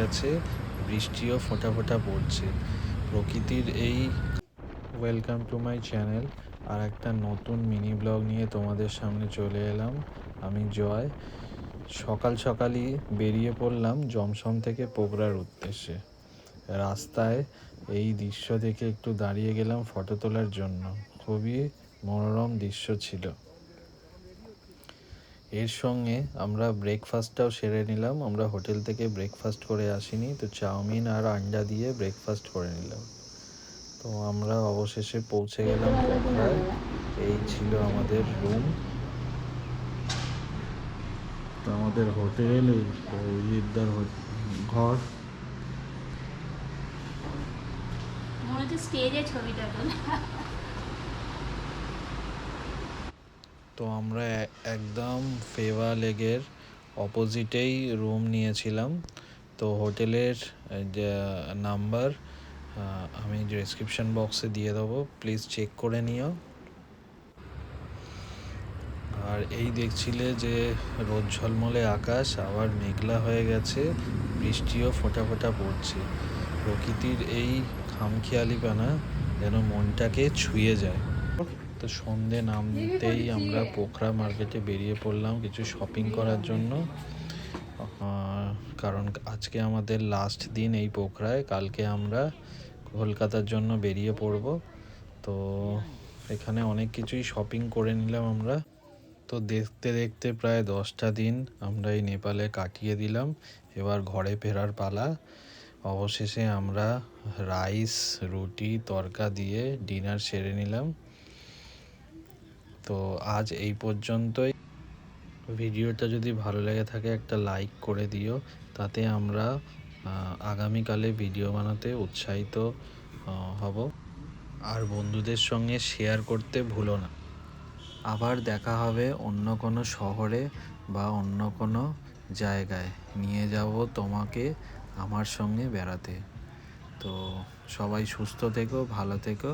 গেছে, বৃষ্টিও ফোঁটা ফোঁটা পড়ছে। প্রকৃতির এই ওয়েলকাম টু মাই চ্যানেল। আর একটা নতুন মিনি ব্লগ নিয়ে তোমাদের সামনে চলে এলাম। আমি জয়। সকাল সকালই বেরিয়ে পড়লাম জমসম থেকে পোগরার উদ্দেশ্যে। রাস্তায় এই দৃশ্য দেখে একটু দাঁড়িয়ে গেলাম ফটো তোলার জন্য। খুবই মনোরম দৃশ্য ছিল। এর সঙ্গে আমরা ব্রেকফাস্টটাও সেরে নিলাম। আমরা হোটেল থেকে ব্রেকফাস্ট করে আসিনি, তো চাউমিন আর আন্ডা দিয়ে ব্রেকফাস্ট করে নিলাম। তো আমরা অবশেষে পৌঁছে গেলাম পোখরায়। এই ছিল আমাদের রুম। তো আমাদের হোটেল, অভিজিৎদার ঘর। মনে হচ্ছে স্টেজে ছবিটা তোলা। তো আমরা একদম ফেভা লেগের অপোজিটেই রুম নিয়েছিলাম। তো হোটেলের যে নাম্বার আমি ডেসক্রিপশন বক্সে দিয়ে দেবো, প্লিজ চেক করে নিও। আর এই দেখছিলে যে রোদ ঝলমলে আকাশ, আবার মেঘলা হয়ে গেছে, বৃষ্টিও ফোঁটা ফোঁটা পড়ছে। প্রকৃতির এই খামখেয়ালিপনা যেন মনটাকে ছুঁয়ে যায়। তো সন্ধে নামতেই আমরা পোখরা মার্কেটে বেরিয়ে পড়লাম কিছু শপিং করার জন্য। কারণ আজকে আমাদের লাস্ট দিন এই পোখরায়। কালকে আমরা কলকাতার জন্য বেরিয়ে পড়ব। তো এখানে অনেক কিছুই শপিং করে নিলাম আমরা। তো দেখতে দেখতে প্রায় 10টা দিন আমরা এই নেপালে কাটিয়ে দিলাম। এবার ঘরে ফেরার পালা। অবশেষে আমরা রাইস, রুটি, তড়কা দিয়ে ডিনার সেরে নিলাম। তো আজ এই পর্যন্তই। ভিডিওটা যদি ভালো লেগে থাকে একটা লাইক করে দিও, তাতে আমরা আগামীকালে ভিডিও বানাতে উৎসাহিত হব। আর বন্ধুদের সঙ্গে শেয়ার করতে ভুলো না। আবার দেখা হবে অন্য কোনো শহরে বা অন্য কোনো জায়গায়। নিয়ে যাব তোমাকে আমার সঙ্গে বেড়াতে। তো সবাই সুস্থ থেকো, ভালো থেকো।